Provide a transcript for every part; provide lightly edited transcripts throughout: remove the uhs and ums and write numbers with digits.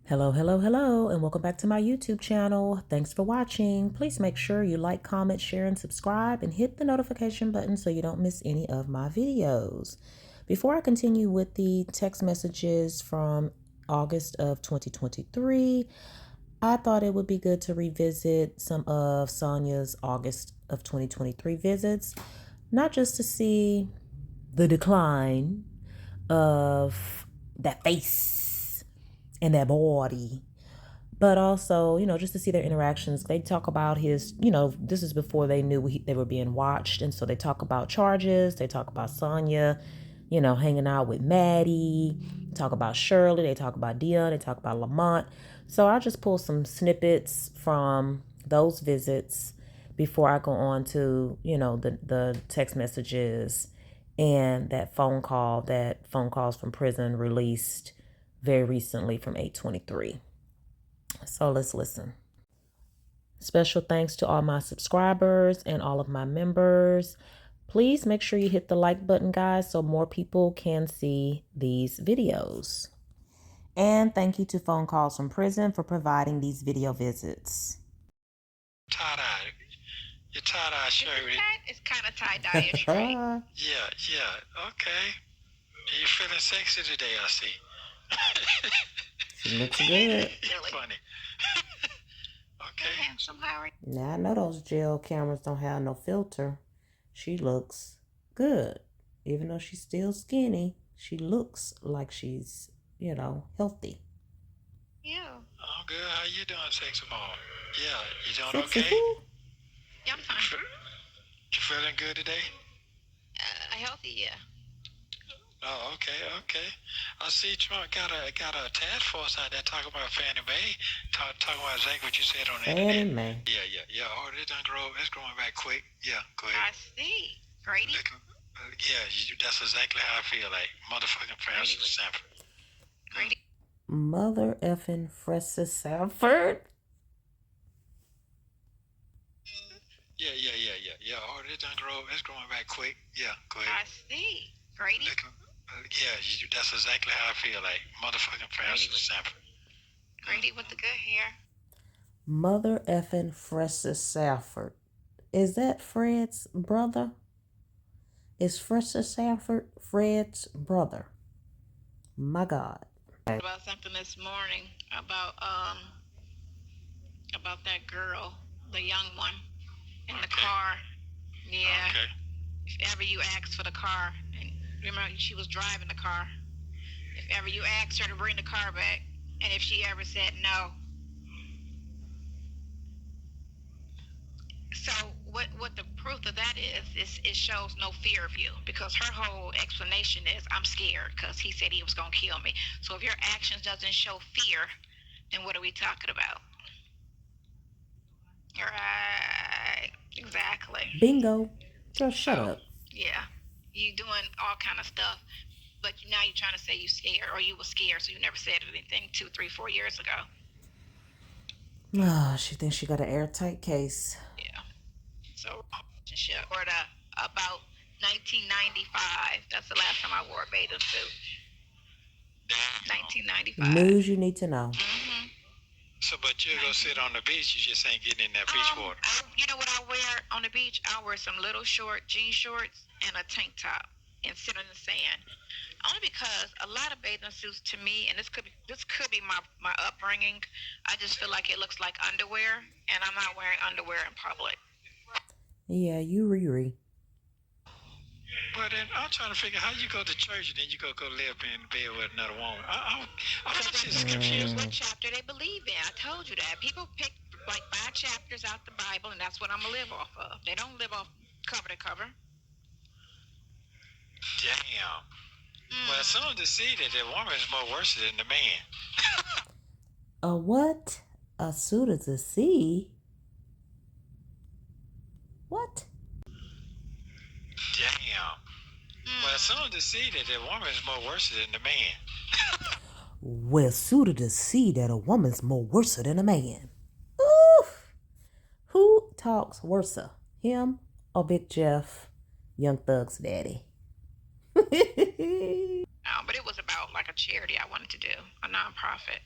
Hello, hello, hello, and welcome back to my YouTube channel. Thanks for watching. Please make sure you like, comment, share, and subscribe, and hit the notification button so you don't miss any of my videos. Before I continue with the text messages from August of 2023, I thought it would be good to revisit some of Sonia's August of 2023 visits, not just to see the decline of that face and that body, but also, just to see their interactions. They talk about his, this is before they knew they were being watched. And so they talk about charges. They talk about Sonya, hanging out with Maddie, talk about Shirley. They talk about Dion. They talk about Lamont. So I'll just pull some snippets from those visits before I go on to, the text messages and that phone calls from prison released very recently from 8/23. So let's listen. Special thanks to all my subscribers and all of my members. Please make sure you hit the like button, guys, so more people can see these videos. And thank you to Phone Calls from Prison for providing these video visits. Tie-dye. Your tie-dye shirt. It's kind of tie-dye-ish, right? Yeah. Okay. You feeling sexy today, I see. She looks good. Really Funny. Okay. Handsome, Howard. Now I know those jail cameras don't have no filter. She looks good. Even though she's still skinny, she looks like she's, healthy. Yeah. Oh, good. How you doing, sexy mom? Yeah, you doing Sexy okay? who? Yeah, I'm fine. You feeling good today? Healthy, yeah. Oh, okay. I see Trump got a task force out there talking about Fannie Mae, talking about exactly what you said on the Fannie internet. Mae. Yeah. Oh, it's growing back quick. Yeah, go ahead. I see. Grady? That's exactly how I feel like. Motherfucking Francis Sanford. Grady? Mother effing Francis Sanford. Yeah. Oh, it's growing back quick. Yeah, go ahead. I see. Grady? That's exactly how I feel like. Motherfucking Francis Sanford. Grady with the good hair. Mother effing Francis Sanford. Is that Fred's brother? Is Francis Sanford Fred's brother? My God. About something this morning about that girl, the young one, in the car. Yeah. Okay. If ever you asked for the car, and remember she was driving the car. If ever you asked her to bring the car back, and if she ever said no. So what the proof of that is it shows no fear of you, because her whole explanation is I'm scared because he said he was going to kill me. So if your actions doesn't show fear, then what are we talking about? Right. Exactly. Bingo. Girl, shut up. Yeah. You doing all kind of stuff, but now you're trying to say you scared, or you were scared, so you never said anything 2, 3, 4 years ago. Oh, she thinks she got an airtight case. Yeah. So, or about 1995. That's the last time I wore a bathing suit. 1995. News you need to know. Mm-hmm. So, but you go sit on the beach, you just ain't getting in that beach water. You know what I wear on the beach? I wear some little short jean shorts and a tank top and sit in the sand. Only because a lot of bathing suits to me, and this could be my upbringing, I just feel like it looks like underwear, and I'm not wearing underwear in public. Yeah, you Riri. But then I'm trying to figure how you go to church and then you go live in bed with another woman. I'm just confused. What chapter they believe in. I told you that. People pick like 5 chapters out the Bible, and that's what I'm going to live off of. They don't live off cover to cover. Damn. Well, some to see that the woman is more worse than the man. A what? A suit of the sea? What? Damn. Well, some to see that the woman is more worse than the man. Well, suited to see that a woman's more worse than a man. Oof. Who talks worser, him or Big Jeff, Young Thug's daddy? But it was about like a charity I wanted to do, a nonprofit.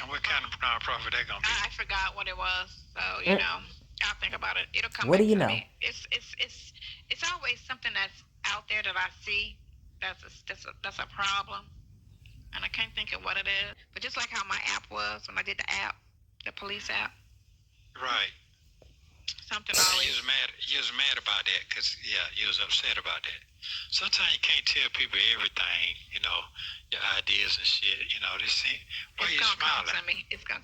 And what kind of nonprofit that gonna be? I forgot what it was. So, you know, I'll think about it. It'll come What back do you to know? me. It's always something that's out there that I see that's a problem. And I can't think of what it is. But just like how my app was when I did the app, the police app. Right. Something always. You was mad about that because, yeah, you was upset about that. Sometimes you can't tell people everything, you know, your ideas and shit. You know, they say, why you smiling? Come to me. It's gonna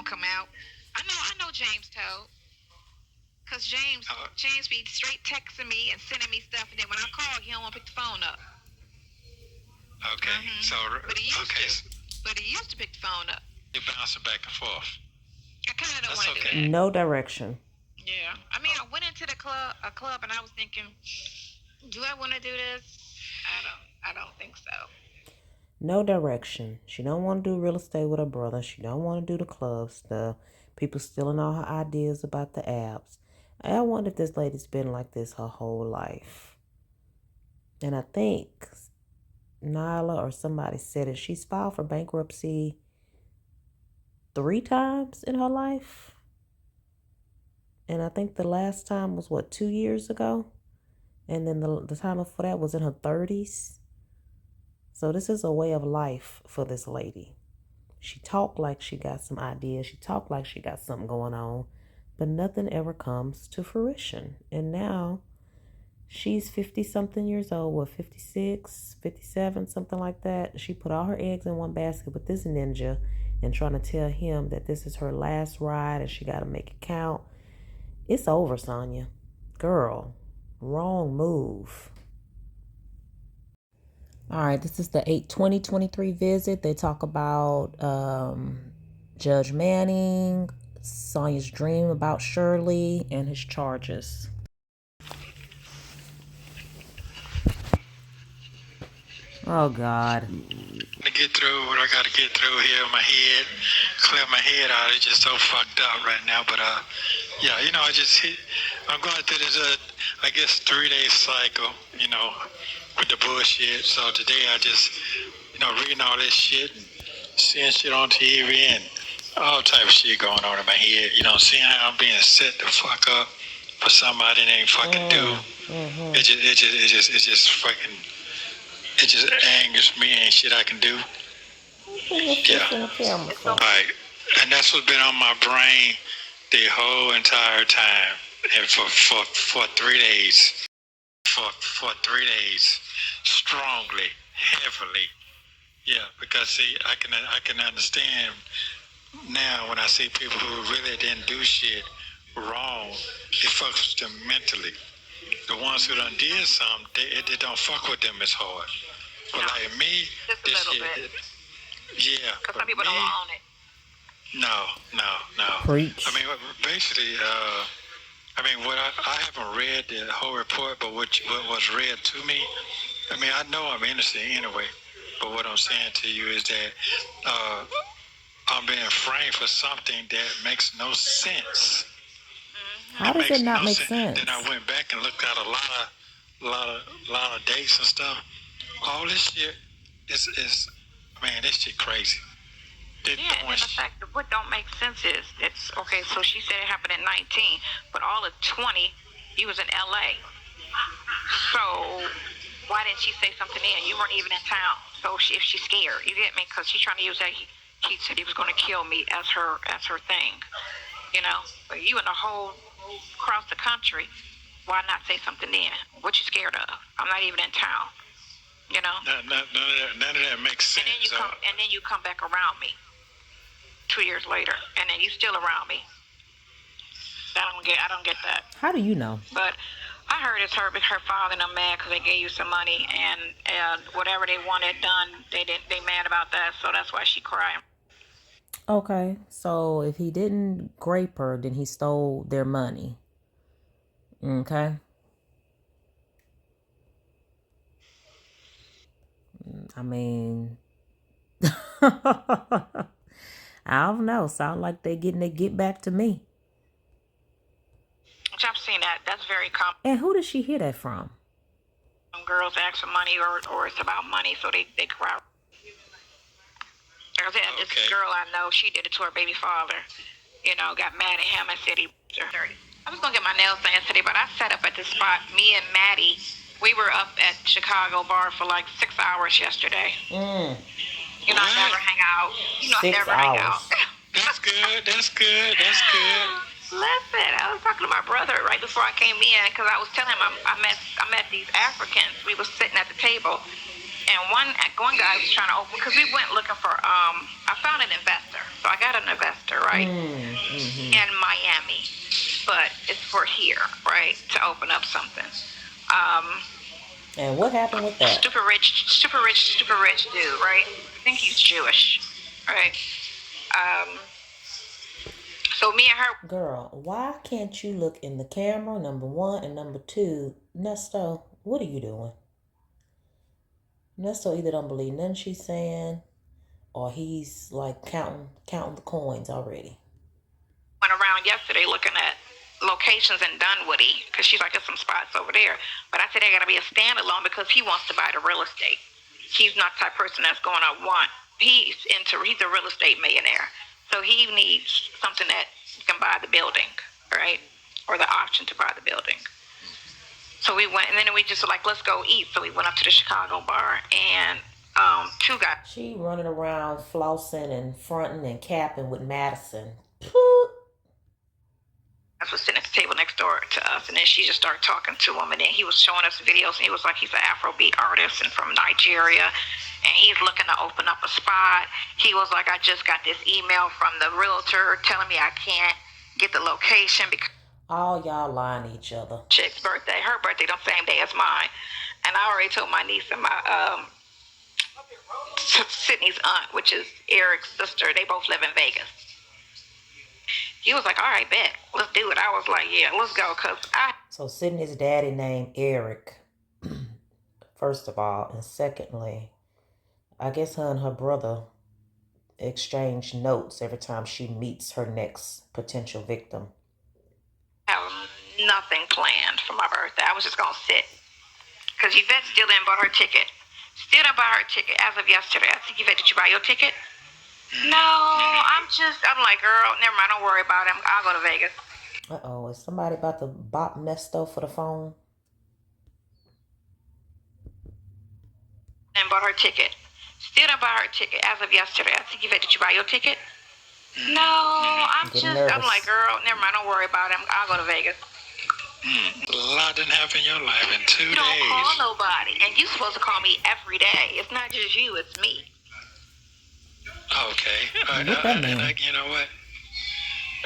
come out. I know James told. Cause James be straight texting me and sending me stuff, and then when I call, he don't want to pick the phone up. Okay, so but he used to pick the phone up. You're bouncing back and forth. I kind of don't want to do that. No direction. Yeah, I mean, I went into a club, and I was thinking, do I want to do this? I don't think so. No direction. She don't want to do real estate with her brother. She don't want to do the club stuff. People stealing all her ideas about the apps. I wonder if this lady's been like this her whole life. And I think Nyla or somebody said it. She's filed for bankruptcy 3 times in her life. And I think the last time was, 2 years ago? And then the time before that was in her 30s. So this is a way of life for this lady. She talked like she got some ideas. She talked like she got something going on. But nothing ever comes to fruition. And now she's 50-something years old, 56, 57, something like that. She put all her eggs in one basket with this ninja and trying to tell him that this is her last ride and she got to make it count. It's over, Sonya. Girl, wrong move. All right, this is the 8/20/23 visit. They talk about Judge Manning, Sonya's dream about Shirley, and his charges. Oh, God. To get through what I got to get through here in my head, clear my head out. It's just so fucked up right now. But, yeah, you know, I'm going through this, I guess, 3-day cycle, you know, with the bullshit. So today I just, you know, reading all this shit and seeing shit on TV and all type of shit going on in my head. You know, seeing how I'm being set the fuck up for something I didn't even fucking do. It just fucking, it just angers me. Ain't shit I can do. Yeah. Right. And that's what's been on my brain the whole entire time. And for 3 days. For 3 days. Strongly, heavily. Yeah, because see, I can understand now when I see people who really didn't do shit wrong, it fucks with them mentally. The ones who done did something, it don't fuck with them as hard. But like me, just a little bit. Yeah. Because some people don't own it. No. Preach. I mean, basically, I mean, what I haven't read the whole report, but what was read to me, I mean, I know I'm innocent anyway. But what I'm saying to you is that I'm being framed for something that makes no sense. How does it not make sense? Then I went back and looked at a lot of dates and stuff. All this shit is man, this shit crazy. And then the fact that what don't make sense is it's okay. So she said it happened at 19, but all of 20, you was in LA. So why didn't she say something then? You weren't even in town. So if she's scared, you get me? Because she's trying to use that. He said he was going to kill me as her thing. You know, but you in the whole across the country. Why not say something then? What you scared of? I'm not even in town. You know. None of that makes sense. And then you come back around me 2 years later, and then you still around me. I don't get that. How do you know? But I heard it's her father and them mad because they gave you some money, and whatever they wanted done, they mad about that, so that's why she crying. Okay, so if he didn't grape her, then he stole their money. Okay. I mean, I don't know. Sound like they getting their get back to me. Which I've seen that. That's very common. And who did she hear that from? Some girls ask for money or it's about money, so they cry. This girl I know, she did it to her baby father. You know, got mad at him and said he was dirty. I was going to get my nails done yesterday, but I sat up at this spot. Me and Maddie, we were up at Chicago bar for like 6 hours yesterday. You know, I never hang out. You know, 6 I never hours. hang out. That's good. That's good. That's good. Listen, I was talking to my brother right before I came in because I was telling him I met these Africans. We were sitting at the table, and one guy was trying to open because we went looking for. I found an investor, so I got an investor right in Miami, but it's for here, right, to open up something. And what happened with that? Super rich dude, right? I think he's Jewish, right? So me and her. Girl, why can't you look in the camera, number one, and number two, Nesto, what are you doing? Nesto either don't believe nothing she's saying, or he's like counting the coins already. Went around yesterday looking at locations in Dunwoody because she's like, there's some spots over there. But I said they got to be a standalone because he wants to buy the real estate. He's not the type of person that's going to want. He's a real estate millionaire. So he needs something that can buy the building, right? Or the option to buy the building. So we went, and then we just were like, let's go eat. So we went up to the Chicago bar, and two guys. She running around flossing and fronting and capping with Madison. I was sitting at the table next door to us, and then she just started talking to him, and then he was showing us videos, and he was like, he's an Afrobeat artist and from Nigeria, and he's looking to open up a spot. He was like, I just got this email from the realtor telling me I can't get the location because all y'all lying to each other. Chick's birthday, her birthday, the same day as mine, and I already told my niece and my Sydney's aunt, which is Eric's sister, they both live in Vegas. He was like, all right, bet. Let's do it. I was like, yeah, let's go. So Sydney's daddy named Eric, first of all. And secondly, I guess her and her brother exchange notes every time she meets her next potential victim. I have nothing planned for my birthday. I was just going to sit. Because Yvette still didn't buy her ticket. Still didn't buy her ticket as of yesterday. I said, Yvette, did you buy your ticket? No, I'm like, girl, never mind, don't worry about it. I'll go to Vegas. Uh-oh, is somebody about to bop Nesto for the phone? And bought her ticket. Still didn't buy her ticket as of yesterday. I said, Yvette, did you buy your ticket? No, I'm like, girl, never mind, don't worry about it. I'll go to Vegas. A lot didn't happen in your life in 2 days. You don't call nobody, and you're supposed to call me every day. It's not just you, it's me. Okay. And you know what?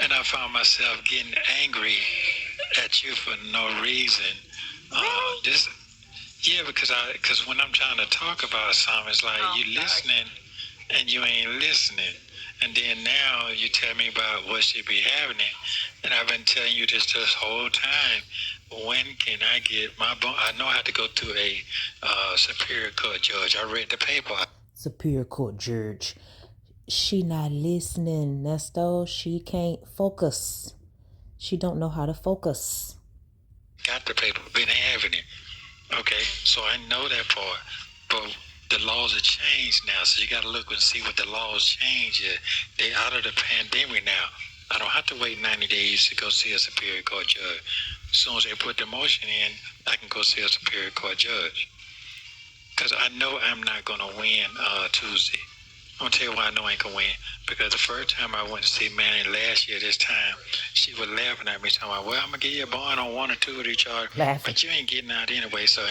And I found myself getting angry at you for no reason. Really? Because when I'm trying to talk about something, it's like you listening and you ain't listening. And then now you tell me about what should be happening. And I've been telling you this whole time. When can I get my bone? I know I have to go to a Superior Court judge. I read the paper. Superior Court judge. She not listening, Nesto. She can't focus. She don't know how to focus. Got the paper, been having it. Okay, so I know that part. But the laws have changed now, so you got to look and see what the laws change. They out of the pandemic now. I don't have to wait 90 days to go see a Superior Court judge. As soon as they put the motion in, I can go see a Superior Court judge. Because I know I'm not going to win Tuesday. I'm going to tell you why I know I ain't going to win. Because the first time I went to see Manny last year, this time, she was laughing at me, talking about, well, I'm going to give you a bond on 1 or 2 of each other. But you ain't getting out anyway, so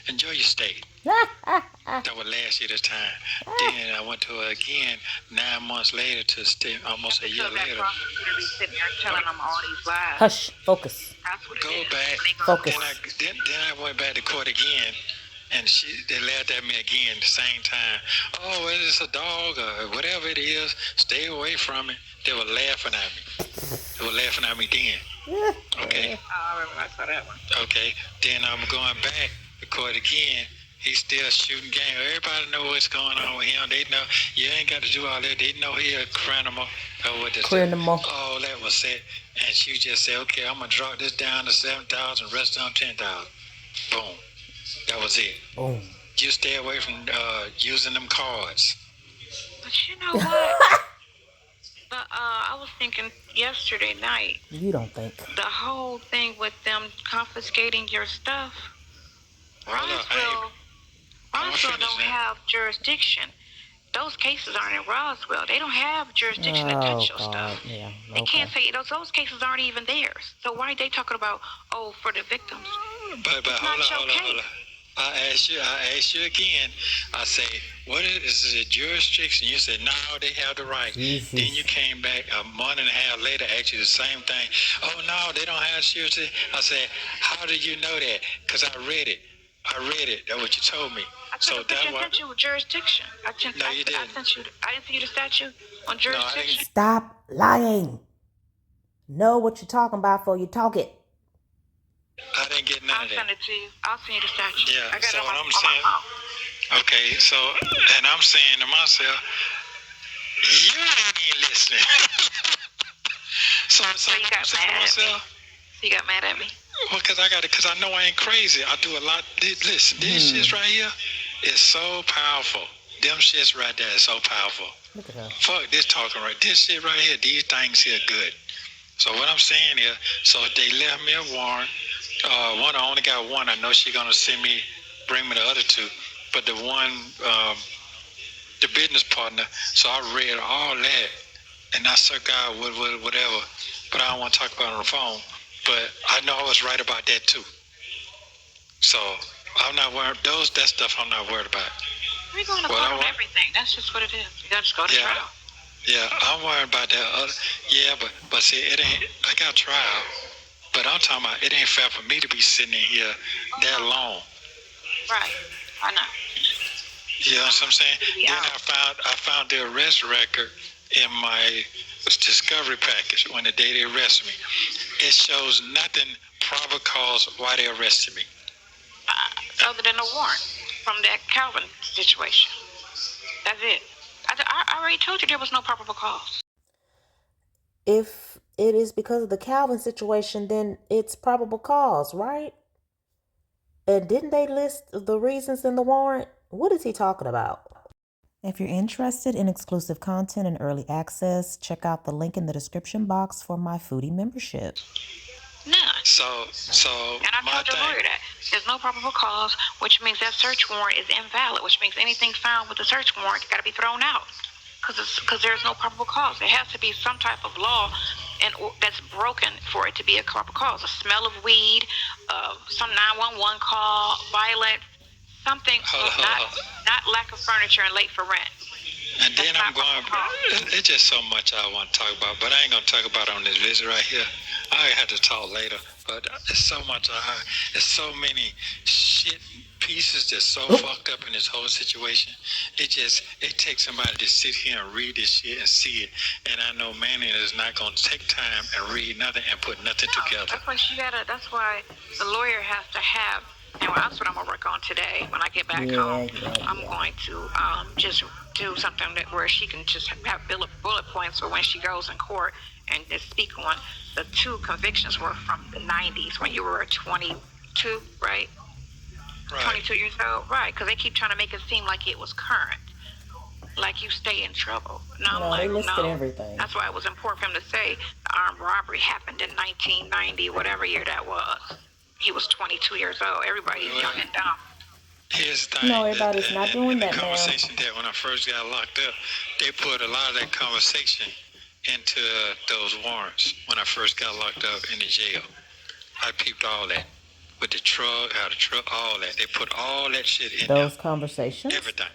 enjoy your stay. That was last year this time. Then I went to her again 9 months later to stay, almost a year later. Sitting there telling them all these lies. Hush, focus. Go back. Focus. Then I went back to court again. And they laughed at me again the same time. Oh, well, it's a dog or whatever it is. Stay away from it. They were laughing at me. They were laughing at me then. Okay. I remember I saw that one. Okay. Then I'm going back to court again. He's still shooting game. Everybody know what's going on with him. They know you ain't got to do all that. They know he a criminal. Criminal. All that was said. And she just said, okay, I'm going to drop this down to $7,000, rest on $10,000. Boom. That was it. Boom. You stay away from using them cards. But But you know what? I was thinking yesterday night. You don't think? The whole thing with them confiscating your stuff. Roswell don't have jurisdiction. Those cases aren't in Roswell. They don't have jurisdiction to touch your stuff. Yeah. They can't say those cases aren't even theirs. So why are they talking about for the victims? But hold on. I asked you again. I say, what is the jurisdiction? You said, no, they have the right. Jesus. Then you came back a month and a half later, asked you the same thing. Oh, no, they don't have jurisdiction. I said, how do you know that? Because I read it. That's what you told me. I sent you jurisdiction. No, you didn't. I didn't send you the statute on jurisdiction. Stop lying. Know what you're talking about before you talk it. I didn't get none of that. I'll send it to you. I'll send you the statute. Yeah, I got so it on what I'm my saying, phone. okay, so, and I'm saying to myself, you ain't even listening. so you got mad at me. You got mad at me? Well, because I know I ain't crazy. I do a lot. Listen, this shit right here is so powerful. Them shits right there is so powerful. Look at her. Fuck this talking right. This shit right here, these things here good. So what I'm saying is, so they left me a warrant. I only got one. I know she's gonna bring me the other two. But the one, the business partner. So I read all that, and I suck out whatever. But I don't want to talk about it on the phone. But I know I was right about that too. So I'm not worried. That stuff I'm not worried about. We're going to vote on everything. That's just what it is. You got to just go to trial. Yeah, I'm worried about that. But see, it ain't. I got trial. But I'm talking about it ain't fair for me to be sitting in here that long. Right. I know. You know what I'm saying? Then I found the arrest record in my discovery package when the day they arrested me. It shows nothing probable cause why they arrested me. Other than a warrant from that Calvin situation. That's it. I already told you there was no probable cause. If it is because of the Calvin situation, then it's probable cause, right? And didn't they list the reasons in the warrant? What is he talking about? If you're interested in exclusive content and early access, check out the link in the description box for my foodie membership. None. So and I told your lawyer that there's no probable cause, which means that search warrant is invalid, which means anything found with the search warrant got to be thrown out because there's no probable cause. There has to be some type of law that's broken for it to be a probable cause. A smell of weed, some 911 call, violent, something, not lack of furniture and late for rent. And then it's just so much I want to talk about, but I ain't going to talk about it on this visit right here. I have to talk later, but it's so much. There's so many shit pieces that's so fucked up in this whole situation. It takes somebody to sit here and read this shit and see it. And I know Manny is not going to take time and read nothing and put nothing together. That's why the lawyer has to have. And that's what I'm gonna work on today. When I get back home, I'm going to just do something where she can just have bullet points for when she goes in court and just speak on the two convictions were from the 90s when you were 22, right? 22 years old, right? Because they keep trying to make it seem like it was current, like you stay in trouble. No, they listed everything. That's why it was important for him to say the armed robbery happened in 1990, whatever year that was. He was 22 years old. Everybody's young and dumb. Here's the thing. No, everybody's not doing that now. The conversation that when I first got locked up, they put a lot of that conversation into those warrants when I first got locked up in the jail. I peeped all that. With the truck, all that. They put all that shit in there. Those conversations? Everything.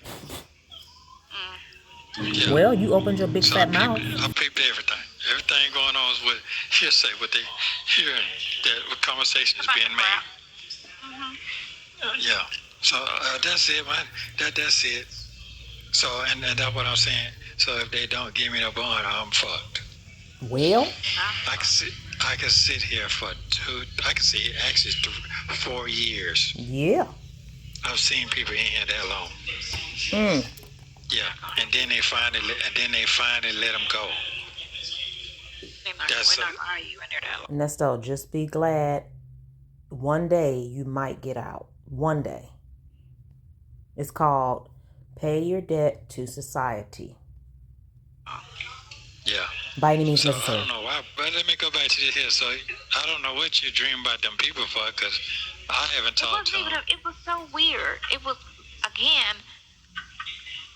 Yeah. Well, you opened your big fat mouth. I peeped everything. Everything going on is with hearsay, what they hearing, what conversations being made. Yeah. So that's it, man. That's it. So and that's what I'm saying. So if they don't give me the bond, I'm fucked. Well, I can sit here for 4 years. Yeah. I've seen people in here that long. Yeah, and then they finally let them go. We're not arguing there that long. Nesto, just be glad one day you might get out. One day. It's called Pay Your Debt to Society. by any means So I necessary. don't know why, but let me go back to this here. So I don't know what you dream about them people for, because I haven't talked to them. It was so weird. It was, again,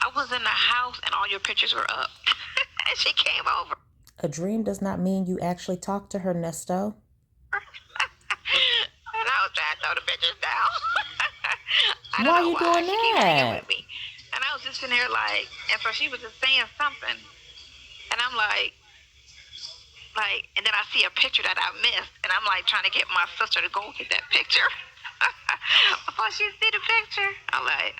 I was in the house and all your pictures were up. And she came over. A dream does not mean you actually talk to her, Nesto. And I was trying to throw the pictures down. Why are you doing She keep hanging that? with me. And I was just in there like, and so she was just saying something. And I'm like, and then I see a picture that I missed. And I'm like trying to get my sister to go get that picture. Before she see the picture, I'm like,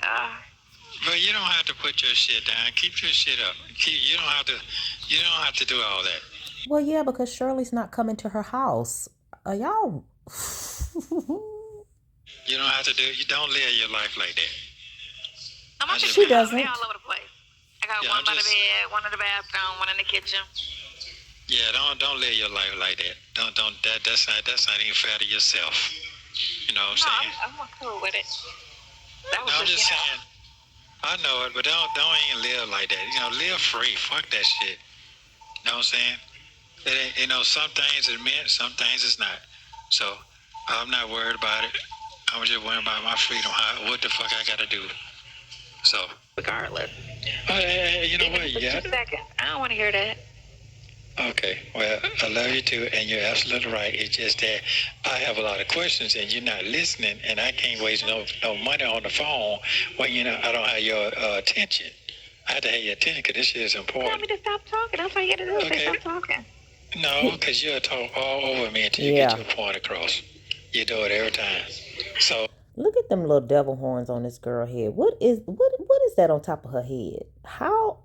But you don't have to put your shit down. Keep your shit up. You don't have to do all that. Well, yeah, because Shirley's not coming to her house. Y'all. You don't have to do. You don't live your life like that. She doesn't. They're all over the place. I got one by the bed, one in the bathroom, one in the kitchen. Yeah, don't live your life like that. Don't. That's not even fair to yourself. You know what I'm saying? I'm cool with it. I'm just saying. I know it, but don't even live like that. You know, live free. Fuck that shit. You know what I'm saying? It ain't, you know, some things is meant, some things is not. So I'm not worried about it. I'm just worried about my freedom. What the fuck I gotta do? So regardless. Hey, you know what? Yeah. 2 seconds. I don't want to hear that. Okay, well, I love you too, and you're absolutely right. It's just that I have a lot of questions, and you're not listening, and I can't waste no money on the phone when I don't have your attention. I have to have your attention because this shit is important. Tell me to stop talking. That's all you got to do. Okay. Stop talking. No, because you'll talk all over me until you get your point across. You do it every time. So look at them little devil horns on this girl head. What is that on top of her head? How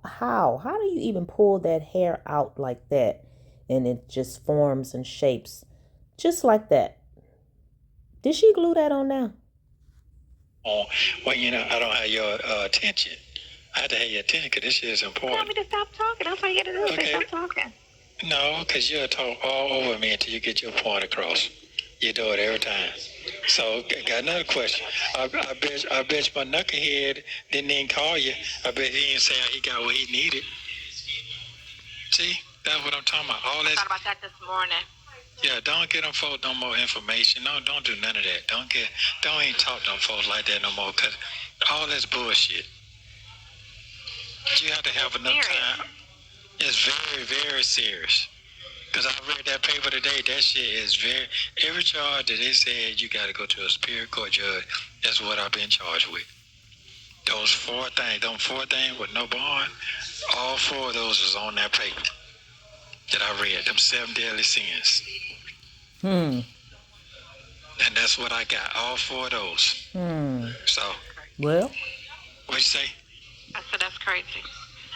do you even pull that hair out like that and it just forms and shapes just like that? Did she glue that on now? Well, I don't have your attention. I have to have your attention because this shit is important. Tell me to stop talking. That's all you got to do. Okay. Stop talking. No, because you'll talk all over me until you get your point across. You do it every time. So, got another question. I bet my knucklehead didn't even call you. I bet he didn't say he got what he needed. See, that's what I'm talking about. All that. I thought about that this morning. Yeah, don't get them folks no more information. No, don't do none of that. Don't even talk to them folks like that no more, because all that's bullshit. You have to have enough time. It's very, very serious. Because I read that paper today, that shit is every charge that they said you got to go to a superior court judge, that's what I've been charged with. Those four things with no bond, all 4 of those is on that paper that I read, them 7 deadly sins. And that's what I got, all 4 of those. So. Well. What'd you say? I said that's crazy.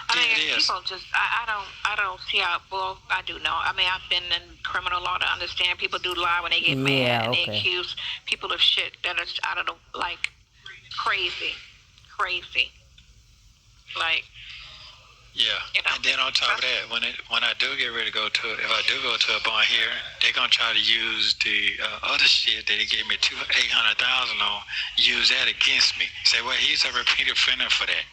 I mean, people just, I don't see how, well, I do know. I mean, I've been in criminal law to understand people do lie when they get mad and they accuse people of shit that is out of the, like, crazy. Like. Yeah, and then on top of that, when I do get ready to if I do go to a bond hearing, they're going to try to use the other shit that they gave me $800,000 on, use that against me. Say, well, he's a repeat offender for that.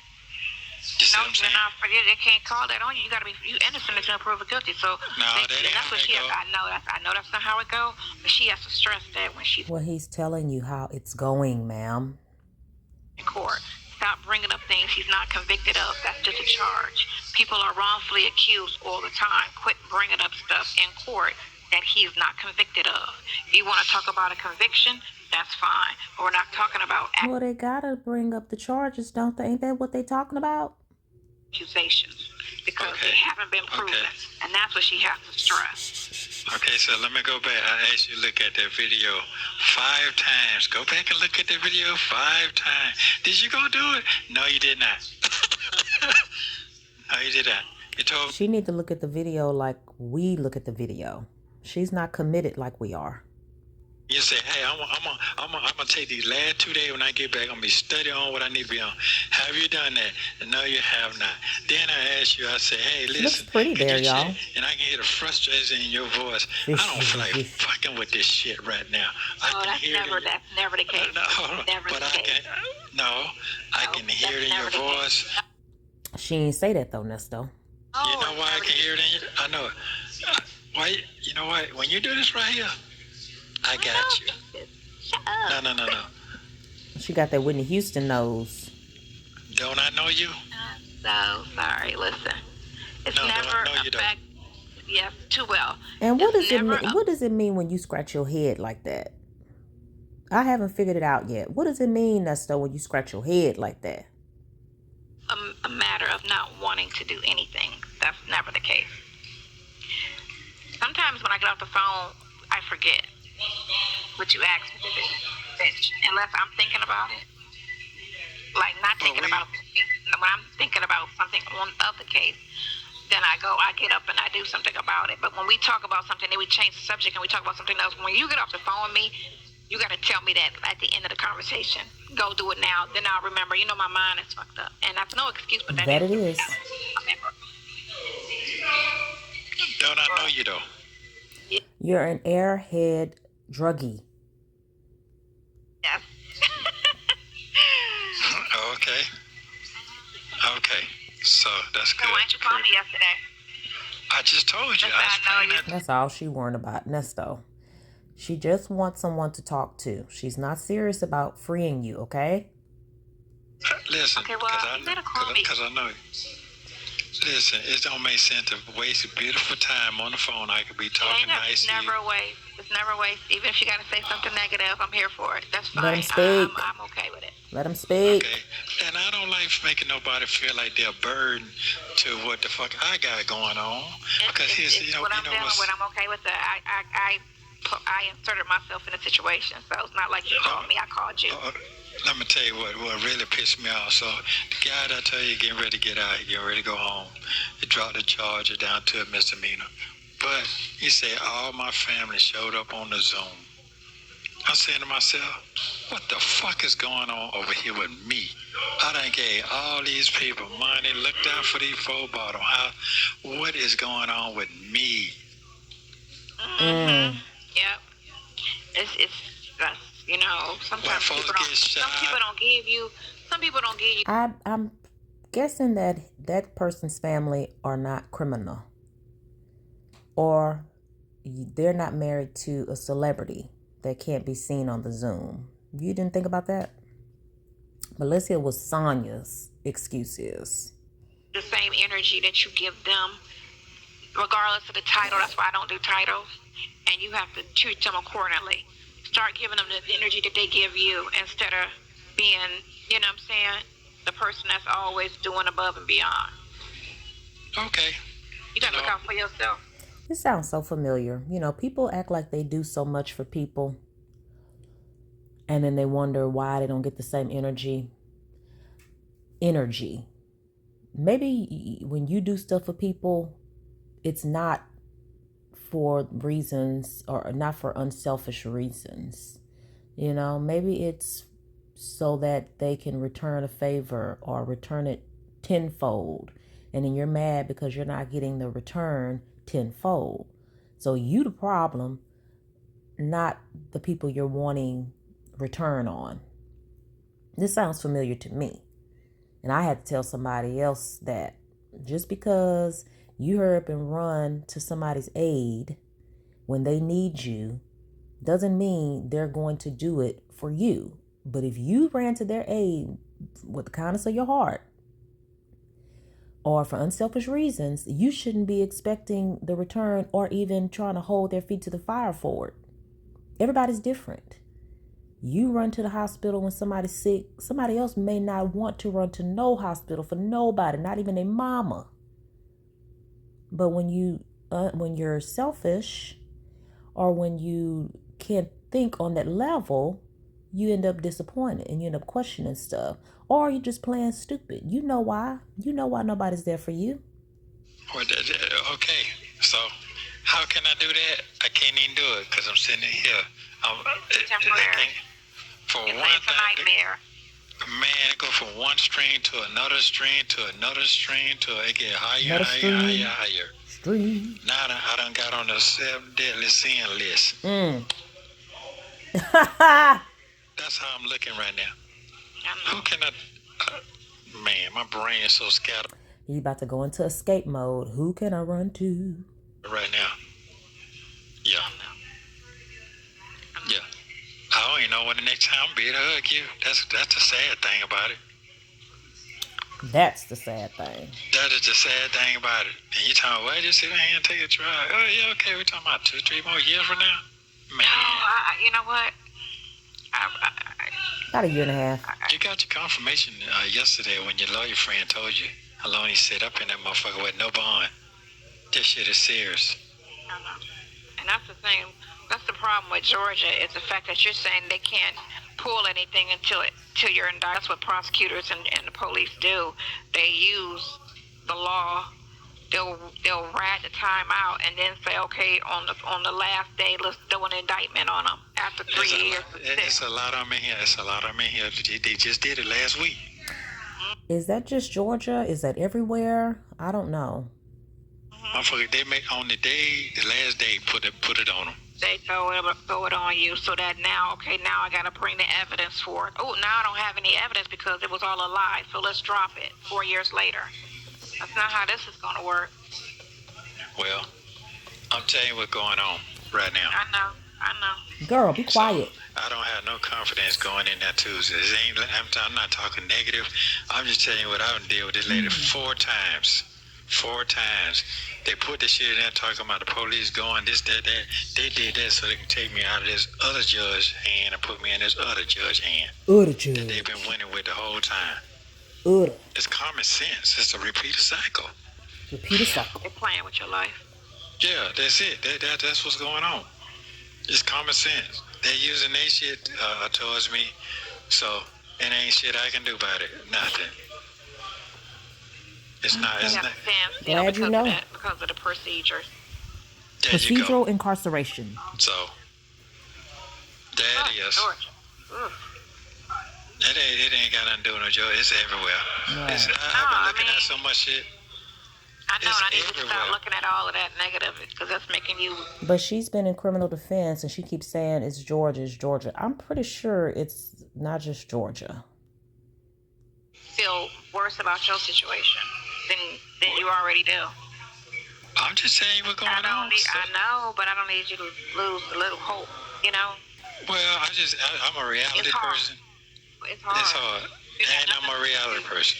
No, you're not. They can't call that on you. You got to be innocent until proven guilty. So that's what she has. I know that's not how it goes. But she has to stress that when she. Well, he's telling you how it's going, ma'am. In court, stop bringing up things he's not convicted of. That's just a charge. People are wrongfully accused all the time. Quit bringing up stuff in court that he's not convicted of. If you want to talk about a conviction, that's fine. But we're not talking about. Well, they gotta bring up the charges, don't they? Ain't that what they talking about? Accusations, because they haven't been proven, and that's what she has to stress. Okay, so let me go back. I asked you to look at that video 5 times. Go back and look at that video 5 times. Did you go do it? No, you did not. No, you did not. You told. She need to look at the video like we look at the video. She's not committed like we are. You say, hey, I'm gonna take these last 2 days when I get back. I'm gonna be studying on what I need to be on. Have you done that? No, you have not. Then I asked you. I say, hey, listen. Looks pretty there, y'all. And I can hear the frustration in your voice. I don't feel like fucking with this shit right now. That's never the case. I can hear it in your voice. She ain't say that though, Nesto. You know why I can hear it in your? I know. Why? You know what? When you do this right here, I got you. Shut up. No. She got that Whitney Houston nose. Don't I know you? I'm so sorry. Listen, it's No, never don't I know you don't. Yes, too well. And what It's does it never mean? What does it mean when you scratch your head like that? I haven't figured it out yet. What does it mean, Nesto, when you scratch your head like that? a matter of not wanting to do anything. That's never the case. Sometimes when I get off the phone, I forget what you asked me to do, unless I'm thinking about it. Like not thinking about when I'm thinking about something of the case, then I get up and I do something about it. But when we talk about something, then we change the subject and we talk about something else. When you get off the phone with me, you got to tell me that at the end of the conversation. Go do it now. Then I'll remember. You know, my mind is fucked up. And that's no excuse, but that it is. Don't I know you, though? You're an airhead druggie. Yes. Okay. So that's good. So why didn't you call me yesterday? I just told you. That's all she worried about, Nesto. She just wants someone to talk to. She's not serious about freeing you, okay? Listen, okay, well, you better call me. Because I know you. Listen, it don't make sense to waste a beautiful time on the phone. I could be talking nice to you. It's never a waste. Even if you got to say something negative, I'm here for it. That's fine. Let him speak. I'm okay with it. Let him speak. Okay. And I don't like making nobody feel like they're a burden to what the fuck I got going on. Because what I'm dealing with, I'm okay with that. I inserted myself in a situation, so it's not like you called me. I called you. Let me tell you what really pissed me off. So the guy that I tell you getting ready to get out, getting ready to go home, he dropped the charger down to a misdemeanor. But he said all my family showed up on the Zoom. I'm saying to myself, what the fuck is going on over here with me? I done gave all these people money, looked out for these full bottom. What is going on with me? Mm-hmm. Yep. It's you know, sometimes some people don't give you. I'm guessing that person's family are not criminal, or they're not married to a celebrity that can't be seen on the Zoom. You didn't think about that? But let's hear what Sonya's excuse is. The same energy that you give them, regardless of the title. That's why I don't do titles. And you have to treat them accordingly. Start giving them the energy that they give you instead of being, you know what I'm saying, the person that's always doing above and beyond. Okay. You got to look out for yourself. This sounds so familiar. You know, people act like they do so much for people, and then they wonder why they don't get the same energy. Maybe when you do stuff for people, it's not for reasons or not for unselfish reasons. You know, maybe it's so that they can return a favor or return it tenfold. And then you're mad because you're not getting the return tenfold. So you the problem, not the people you're wanting return on. This sounds familiar to me. And I had to tell somebody else that just because you hurry up and run to somebody's aid when they need you doesn't mean they're going to do it for you. But if you ran to their aid with the kindness of your heart or for unselfish reasons, you shouldn't be expecting the return or even trying to hold their feet to the fire for it. Everybody's different. You run to the hospital when somebody's sick. Somebody else may not want to run to no hospital for nobody, not even their mama. But when you're selfish or when you can't think on that level, you end up disappointed and you end up questioning stuff. Or you're just playing stupid. You know why. You know why nobody's there for you. Well, okay, so how can I do that? I can't even do it because I'm sitting here. It's temporary. For it's one a thing, nightmare. Man, go from one string to another string to another string to it get higher. Stream. Now I done got on the 7 deadly sin list. That's how I'm looking right now. Who can I? Man, my brain is so scattered. He's about to go into escape mode. Who can I run to? Right now. Yeah. Yeah. I don't even know when the next time I'll be to hug you. That's the sad thing about it. That's the sad thing. That is the sad thing about it. And you talking, well, just sit down here and take a try. Oh, yeah, okay. We're talking about 2-3 more years from now. Man. No, you know what? About a year and a half. You got your confirmation yesterday when your lawyer friend told you how long he sat up in that motherfucker with no bond. This shit is serious. I know. And that's the thing. That's the problem with Georgia is the fact that you're saying they can't pull anything until you're indicted. That's what prosecutors and the police do. They use the law. They'll rat the time out and then say, okay, on the last day, let's do an indictment on them after 3 years. It's a lot of them in here. It's a lot of them in here. They just did it last week. Is that just Georgia? Is that everywhere? I don't know. Motherfucker, they make on the last day, put it on them. They throw it on you so that now I got to bring the evidence for it. Oh, now I don't have any evidence because it was all a lie. So let's drop it 4 years later. That's not how this is going to work. Well, I'm telling you what's going on right now. I know. Girl, be quiet. So, I don't have no confidence going in that Tuesday. I'm not talking negative. I'm just telling you what I done deal with this lady 4 times. 4 times. They put this shit in there talking about the police going this, that. They did that so they can take me out of this other judge's hand and put me in this other judge's hand. Other judge. That they've been winning with the whole time. Other. It's common sense. It's a repeated cycle. Repeated cycle. They're playing with your life. Yeah, that's it. That's what's going on. It's common sense. They're using their shit towards me, so it ain't shit I can do about it. Nothing. It's not. Glad you know. Because of the procedures. Procedural incarceration. So, that is. It ain't got nothing to do with no joke. It's everywhere. Yeah. I've been looking at so much shit. I know, and I need to stop looking at all of that negative because that's making you. But she's been in criminal defense, and she keeps saying it's Georgia. I'm pretty sure it's not just Georgia. Feel worse about your situation than you already do. I'm just saying what's going on. I know, but I don't need you to lose a little hope, you know? Well, I'm a reality person. It's hard. And I'm a reality person.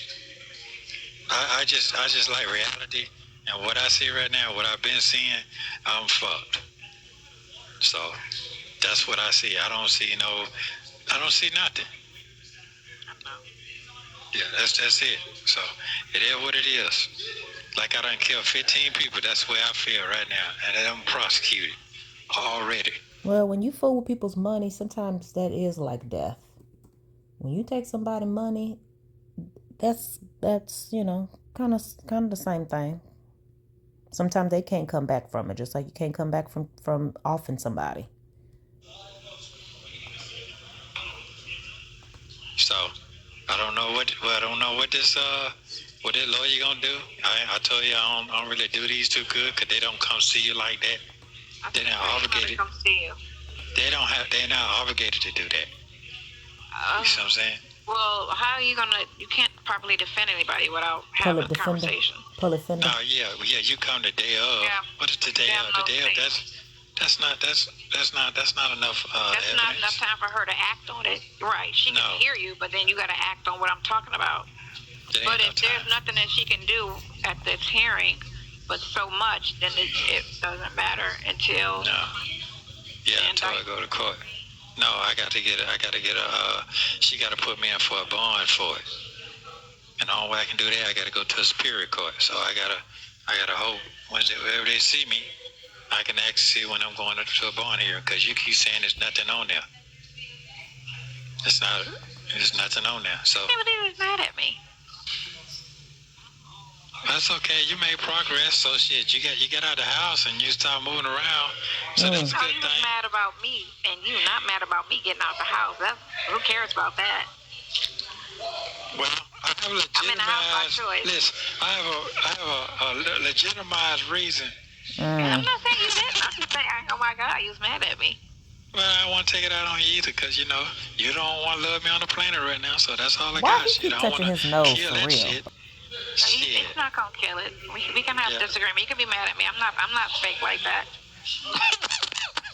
I just like reality. And what I see right now, what I've been seeing, I'm fucked. So, that's what I see. I don't see nothing. Yeah, that's it. So, it is what it is. Like I done killed 15 people. That's where I feel right now. And I'm prosecuted already. Well, when you fool with people's money, sometimes that is like death. When you take somebody's money, that's kind of the same thing. Sometimes they can't come back from it, just like you can't come back from offing somebody. So, I don't know what this lawyer gonna do. I told you I don't really do these too good because they don't come see you like that. They're not obligated. Come see you. They're not obligated to do that. You see what I'm saying? Well, how are you you can't properly defend anybody without having a conversation. Pull defender. No, yeah, you come the day of. Yeah. What is the day of? The day of, that's not enough That's not enough time for her to act on it. Right. She can hear you, but then you got to act on what I'm talking about. But if there's nothing that she can do at this hearing, but so much, then it doesn't matter until. No. Yeah, until I go to court. No, I got to get she got to put me in for a bond for it. And the only way I can do that, I got to go to a superior court. So I got to hope whenever they see me, I can actually see when I'm going to a bond hearing because you keep saying there's nothing on there. There's nothing on there. So. Everybody was mad at me. That's okay. You made progress. So shit, you get out of the house and you start moving around. So that's a good you thing. Was mad about me, and you not mad about me getting out the house. Who cares about that? Well, I have a legitimized. Listen, I have a legitimized reason. I'm not saying you didn't. I'm just saying, oh my God, you was mad at me. Well, I don't want to take it out on you either, because you don't want to love me on the planet right now. So that's all I got. Why he keep touching his nose for real? Shit. Shit. It's not gonna kill it. We can have disagreement. You can be mad at me. I'm not fake like that.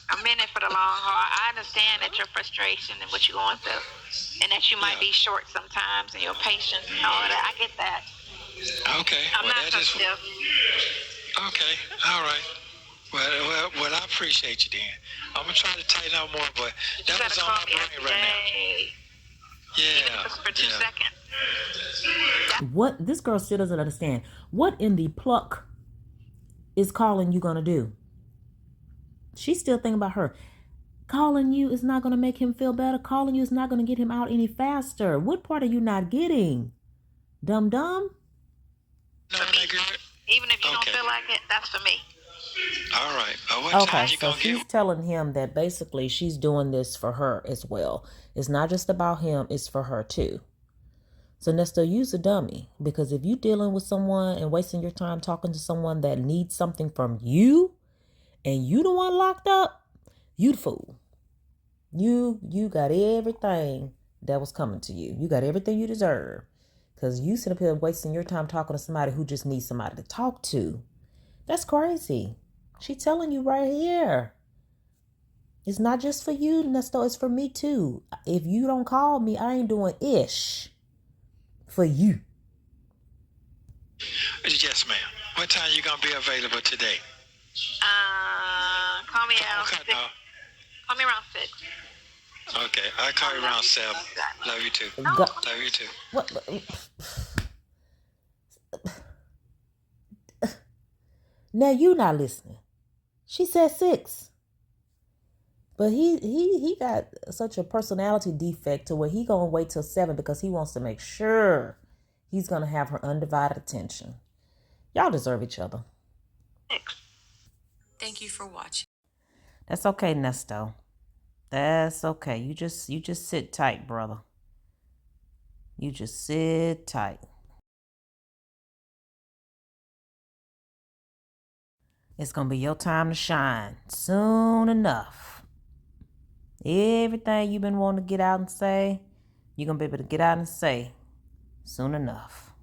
I'm in it for the long haul. I understand that your frustration and what you're going through, and that you might be short sometimes, and your patience and all of that. I get that. Okay. I'm not so stiff. Okay. All right. Well, I appreciate you, Dan. I'm gonna try to tighten up more, but that was on my brain right now. Yeah. For 2 seconds. What this girl still doesn't understand. What in the pluck is calling you gonna do? She's still thinking about her. Calling you is not gonna make him feel better. Calling you is not gonna get him out any faster. What part are you not getting? Dum dum? No, even if you don't feel like it, that's for me. All right. Okay, so she's telling him that basically she's doing this for her as well. It's not just about him, it's for her too. So Nesto, use a dummy, because if you're dealing with someone and wasting your time talking to someone that needs something from you, and you the one locked up, you the fool. You got everything that was coming to you. You got everything you deserve, because you sit up here wasting your time talking to somebody who just needs somebody to talk to. That's crazy. She's telling you right here. It's not just for you, Nesto. It's for me too. If you don't call me, I ain't doing ish for you. Yes, ma'am. What time you gonna be available today? Call me around 6. Call me around 6. Okay, I'll call you around 7. Love you too. Love you too. What? Now you not listening. She said 6. But he got such a personality defect to where he gonna wait till 7 because he wants to make sure he's gonna have her undivided attention. Y'all deserve each other. Thank you for watching. That's okay, Nesto. That's okay. You just sit tight, brother. You just sit tight. It's gonna be your time to shine soon enough. Everything you've been wanting to get out and say, you're gonna be able to get out and say soon enough.